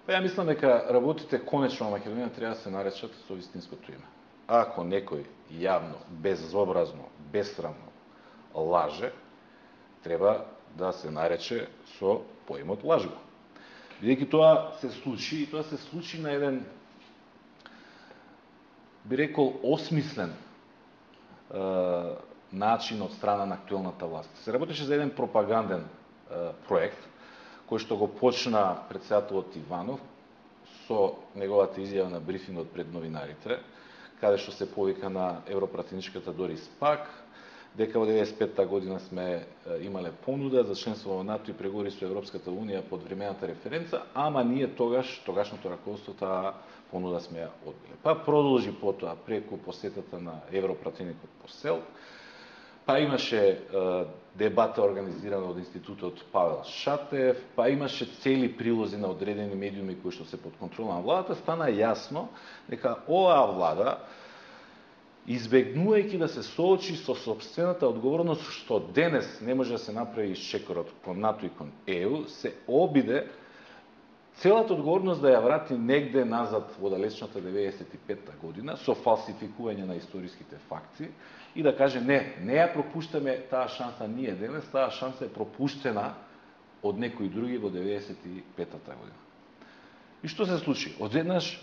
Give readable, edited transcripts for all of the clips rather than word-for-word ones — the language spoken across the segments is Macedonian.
Па ја мислам дека работите конечно на Македонија треба да се наречат со вистинското име. Ако некој јавно, безобразно, бесрамно лаже, треба да се нарече со поимот лажба. Бидејќи тоа се случи, и тоа се случи на еден, би рекол, осмислен начин од страна на актуелната власт. Се работеше за еден пропаганден проект, кој што го почна претседателот Иванов со неговата изјава на брифингот пред новинарите, каде што се повика на европратеничката Дорис Пак, дека во 95-та година сме имале понуда за членство во НАТО и преговори со Европската унија под времената референца, ама ние тогашното раководство таа понуда сме ја одбиле. Па продолжи потоа преку посетата на европратеникот Посел, па имаше дебата организирана од Институтот Павел Шатев, па имаше цели прилози на одредени медиуми кои што се под контрола на владата, стана јасно дека оваа влада, избегнувајќи да се соочи со собствената одговорност што денес не може да се направи исчекорот кон НАТО и кон ЕУ, се обиде целата одговорност да ја врати негде назад во далечната 95-та година со фалсификување на историските факти и да каже не ја пропуштаме таа шанса ние денес, таа шанса е пропуштена од некои други во 95-та година. И што се случи? Одеднаш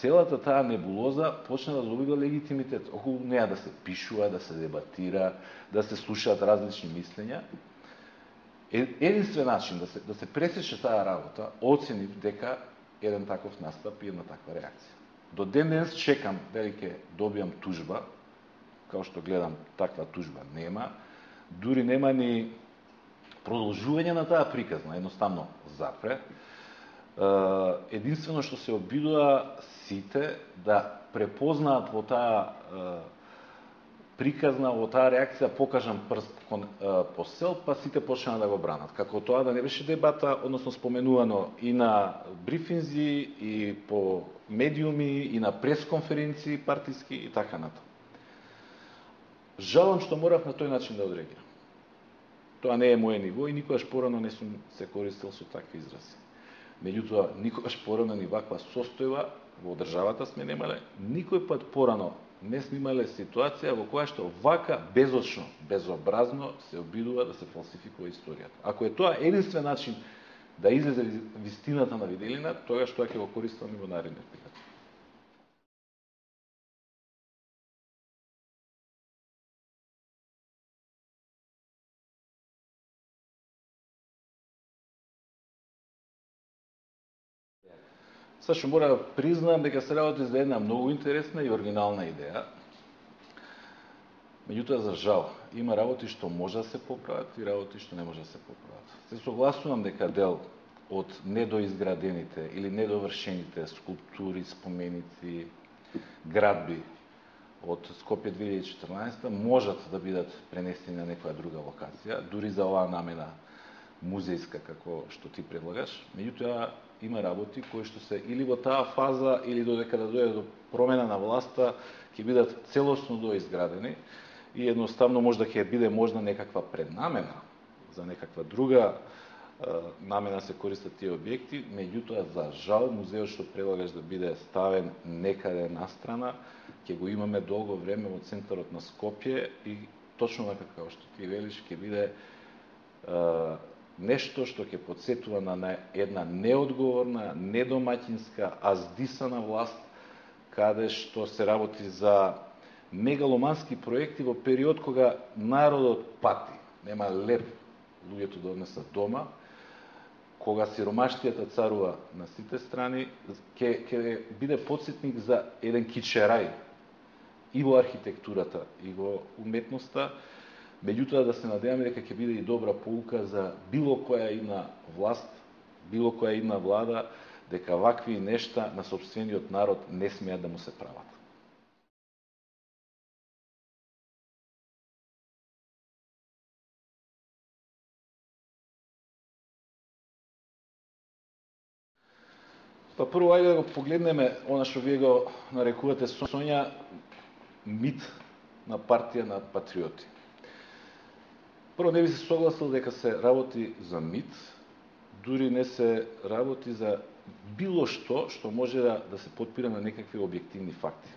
целата таа небулоза почна да добива легитимитет. Околу неа да се пишува, да се дебатира, да се слушаат различни мислења. Единствен начин да се пресече таа работа, оценив дека еден таков настап и една таква реакција. До ден денес чекам дали ќе добијам тужба, као што гледам таква тужба нема, дури нема ни продолжување на таа приказна, едноставно запре. Единствено што се обидува сите да препознаат во таа приказна, во таа реакција покажан прст кон Посел, па сите почнаа да го бранат. Како тоа да не беше дебата, односно споменувано и на брифинзи, и по медиуми, и на пресконференции партиски и така натаму. Жалам што морав на тој начин да одреагирам. Тоа не е моје ниво и никогаш порано не сум се користил со такви изрази. Меѓутоа, никогаш порано ни ваква состојба во државата сме немале, никој пат порано не сме имале ситуација во која што вака безочно, безобразно се обидува да се фалсификува историјата. Ако е тоа единствен начин да излезе вистината на виделина, тогаш тоа ќе го користам и во наредниот период. Сашо, мора да признаам дека се работи за една многу интересна и оригинална идеја. Меѓутоа, за жал, има работи што може да се поправат и работи што не може да се поправат. Се согласувам дека дел од недоизградените или недовршените скулптури, споменици, градби од Скопје 2014 можат да бидат пренесени на некоја друга локација, дури за оваа намена музејска, како што ти предлагаш. Меѓутоа, има работи кои што се или во таа фаза, или додека да дојде до промена на власта, ќе бидат целосно доизградени и едноставно може да ќе биде можна некаква преднамена за некаква друга намена се користат тие објекти, меѓутоа за жал музеот што предлагаш да биде ставен некаде настрана, ќе го имаме долго време во центарот на Скопје и точно така како што ти велиш ќе биде нешто што ќе потсетува на една неодговорна, недомаќинска, а здисана власт, каде што се работи за мегаломански проекти во период кога народот пати. Нема леп луѓето да однесат дома, кога сиромаштијата царува на сите страни, ќе биде потсетник за еден кичерај и во архитектурата, и во уметноста. Меѓутоа да се надеваме дека ќе биде и добра поука за било која идна власт, било која идна влада, дека вакви нешта на сопствениот народ не смеат да му се прават. Па прво ајде да го погледнеме она што вие го нарекувате Сонја мит на партија на патриоти. Прво, не би се согласил дека се работи за мит, дури не се работи за било што може да се подпира на некакви објективни факти.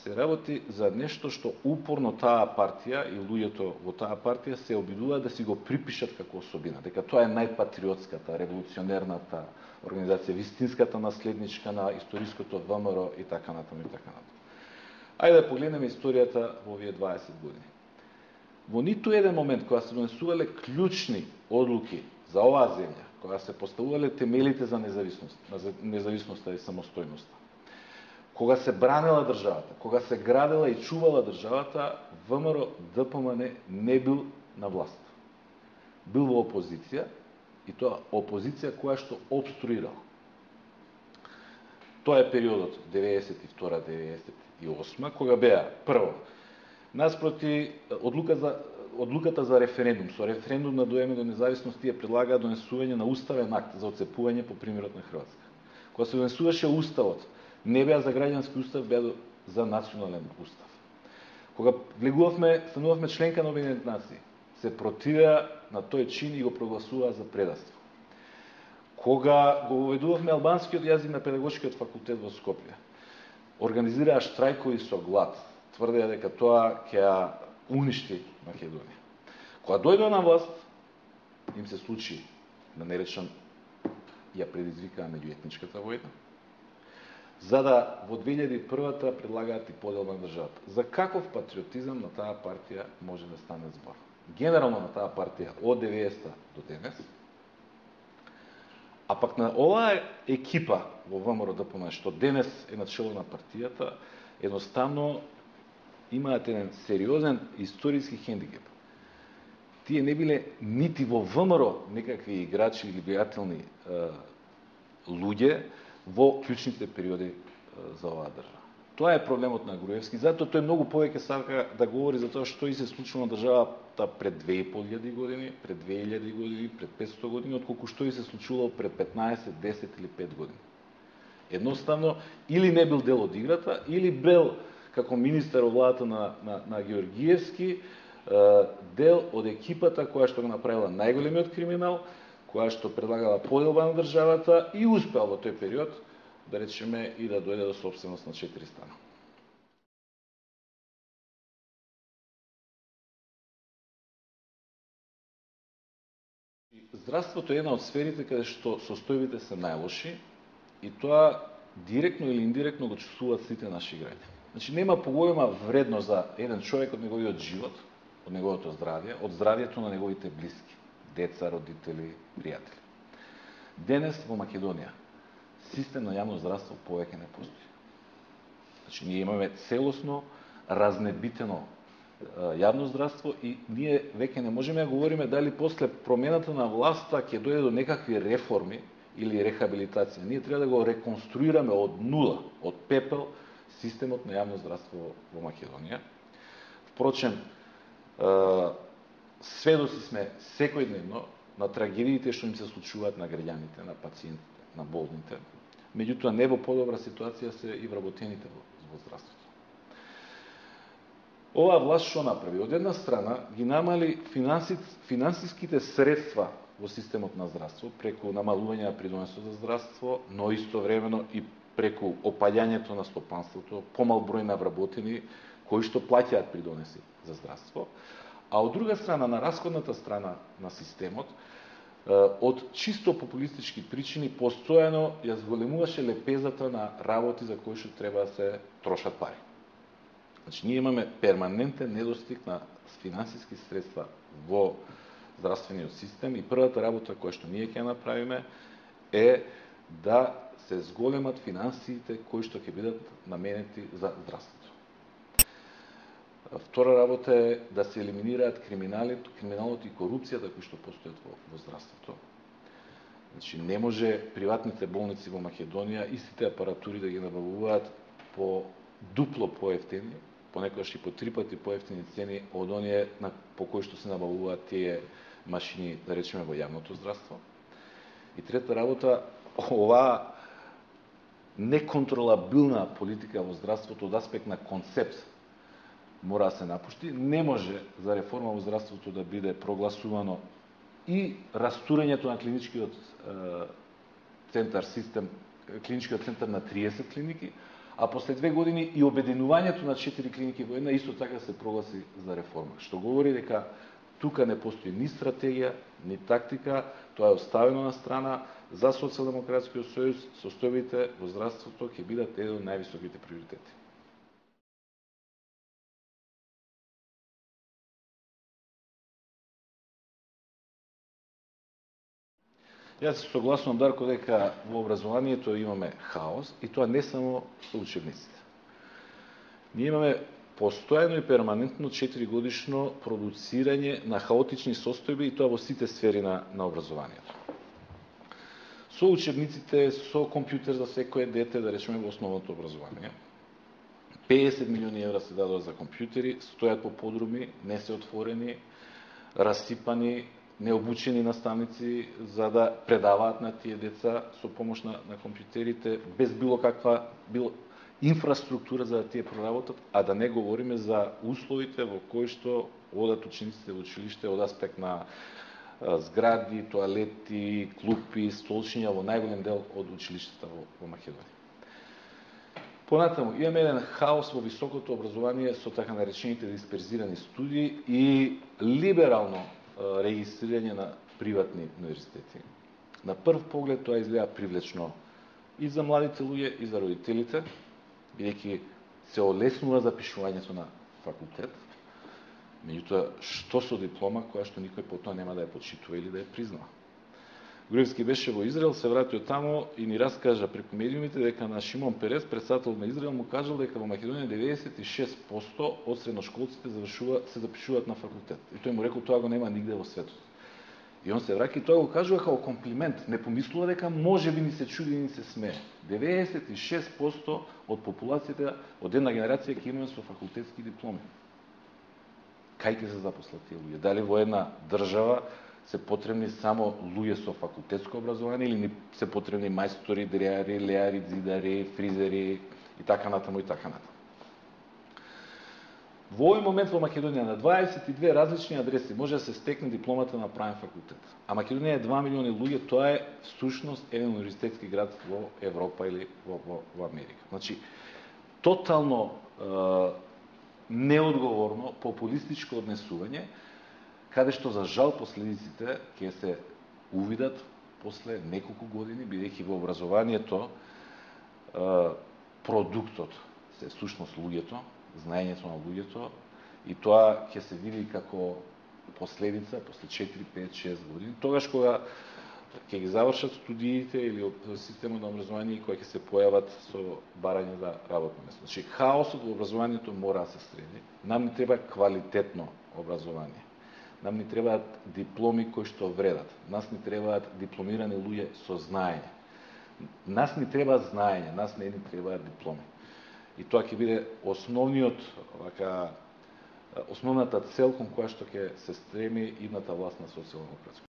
Се работи за нешто што упорно таа партија и луѓето во таа партија се обидуваат да си го припишат како особина, дека тоа е најпатриотската, револуционерната организација, вистинската наследничка на историското ВМРО и така натаму и така натаму. Ајде да погледнеме историјата во овие 20 години. Во ниту еден момент кога се донесувале клучни одлуки за оваа земја, кога се поставувале темелите за независноста и самостојноста, кога се бранела државата, кога се градела и чувала државата, ВМРО ДПМН не бил на власт. Бил во опозиција, и тоа опозиција која што обструирала. Тоа е периодот 92-98, кога беа прво наспроти одлуката за референдум. Со референдум на доеме до независност тие предлагаат донесување на уставен акт за оцепување по примерот на Хрватска. Кога се донесуваше уставот, не беа за граѓански устав, беа за национален устав. Кога станувавме членка на Обединетите нации, се противеа на тој чин и го прогласуваа за предавство. Кога го уведувавме албанскиот јазик на педагошкиот факултет во Скопје, организираа штрајкови со глад, тврдеа дека тоа ќе ја уништи Македонија. Кога дојдоа на власт, им се случи, да не речам, ја предизвикаа меѓуетничката војна, за да во 2001-та предлагаат и подел на државата. За каков патриотизам на таа партија може да стане збор? Генерално на таа партија од 90-та до денес, а пак на оваа екипа во ВМРО ДПМН, што денес е начело на партијата, едноставно имаат еден сериозен историски хендикеп. Тие не биле нити во ВМРО некакви играчи или влијателни луѓе во клучните периоди за оваа држава. Тоа е проблемот на Груевски, затоа тој многу повеќе сака да говори за тоа што и се случило на државата пред 2500 години, пред 2000 години, пред 500 години, отколку што и се случило пред 15, 10 или 5 години. Едноставно, или не бил дел од играта, или бил како министер во владата на Георгиевски, дел од екипата која што го направила најголемиот криминал, која што предлагала поделба на државата и успеал во тој период, да речеме, и да дојде до собственост на 4 стана. Здравството е една од сферите каде што состојбите се најлоши и тоа директно или индиректно го чувствуваат сите наши граѓани. Значи, нема поголема вредност за еден човек од неговиот живот, од неговото здравје, од здравјето на неговите блиски, деца, родители, пријатели. Денес во Македонија систем на јавно здравство повеќе не постои. Значи, ние имаме целосно разнебитено јавно здравство и ние веќе не можеме да говориме дали после промената на власта ќе дојде до некакви реформи или рехабилитација. Ние треба да го реконструираме од нула, од пепел, системот на јавно здравство во Македонија. Впрочем, сведоци сме секојдневно на трагедиите што им се случуваат на граѓаните, на пациентите, на болните. Меѓутоа, не во подобра ситуација се и вработените во здравството. Оваа власт што направи? Од една страна ги намали финансиските средства во системот на здравство преку намалување на придонесот за здравство, но истовремено и преку опаѓањето на стопанството, помал број на вработени кои што плаќаат придонеси за здравство, а од друга страна, на расходната страна на системот, од чисто популистички причини постојано ја зголемуваше лепезата на работи за кои што треба да се трошат пари. Значи, ние имаме перманентен недостиг на финансиски средства во здравствениот систем и првата работа која што ние ќе направиме е да се зголемат финансиите кои што ќе бидат наменети за здравството. Втора работа е да се елиминираат криминалот и корупцијата кои што постојат во здравството. Значи, не може приватните болници во Македонија истите апаратури да ги набавуваат по дупло поевтини, понекогаш и по 3 пати поевтини цени од оние по кои што се набавуваат тие машини, да речеме, во јавното здравство. И трета работа, оваа неконтролабилна политика во здравството од аспект на концепт мора да се напушти. Не може за реформа во здравството да биде прогласувано и растурењето на клиничкиот центар систем, клиничкиот центар на 30 клиники, а после 2 години и обединувањето на 4 клиники во една исто така се прогласи за реформа. Што говори дека тука не постои ни стратегија, ни тактика, тоа е оставено на страна. За Социјалдемократскиот сојуз состојбите во здравството ќе бидат еден од највисоките приоритети. Јас се согласувам, Дарко, дека во образованието имаме хаос и тоа не само со учебниците. Ние имаме постојано и перманентно 4-годишно продуцирање на хаотични состојби и тоа во сите сфери на образованието. Со учебниците, со компјутер за секое дете, да речеме во основното образование. 50 милиони евра се дадоа за компјутери, стојат по подруми, не се отворени, расипани, необучени наставници за да предаваат на тие деца со помош на компјутерите, без било каква инфраструктура за да тие проработат, а да не говориме за условите во кои што одат учениците во училиште од аспект на згради, тоалети, клупи, столчиња во најголем дел од училиштата во Македонија. Понатаму, имаме еден хаос во високото образование со така наречените дисперзирани студии и либерално регистрирање на приватни универзитети. На прв поглед тоа изгледа привлечно и за младите луѓе, и за родителите, бидејќи се олеснува запишувањето на факултет. Меѓутоа, што со диплома која што никој потоа нема да ја почитува или да ја признава? Груевски беше во Израел, се вратил тамо и ни раскажа преку медиумите дека на Шимон Перес, председател на Израел, му кажал дека во Македонија 96% од средношколците се запишуваат на факултет. И тој му рекол тоа го нема нигде во светот. И он се враќа и тоа го кажува како комплимент. Не помислува дека може би ни се чуди и ни се смее. 96% од популацијата од една генерација ќе имаме со факултетски дипломи. Кај ќе се запослат тие луѓе? Дали во една држава се потребни само луѓе со факултетско образование или се потребни мајстори, дреари, леари, зидари, фризери и така натаму и така натаму? Во овој момент во Македонија на 22 различни адреси може да се стекне дипломата на правен факултет. А Македонија е 2 милиони луѓе, тоа е всушност еден универзитетски град во Европа или во Америка. Значи, тотално неодговорно, популистичко однесување, каде што за жал последиците ќе се увидат после неколку години, бидејќи во образованието продуктот се всушност луѓето, знаењето на луѓето, и тоа ќе се види како последица после 4, 5, 6 години, тогаш кога ќе ги завршат студиите или од системот на образование кои ќе се појават со барање за работно место. Значи, хаосот во образованието мора да се среди. Нам ни треба квалитетно образование. Нам ни требаат дипломи кои што вредат. Нас ни требаат дипломирани луѓе со знаење. Нас ни треба знаење, нас не ни требаат дипломи. И тоа ќе биде основната цел кон која што ќе се стреми идната власт на Социјалдемократска.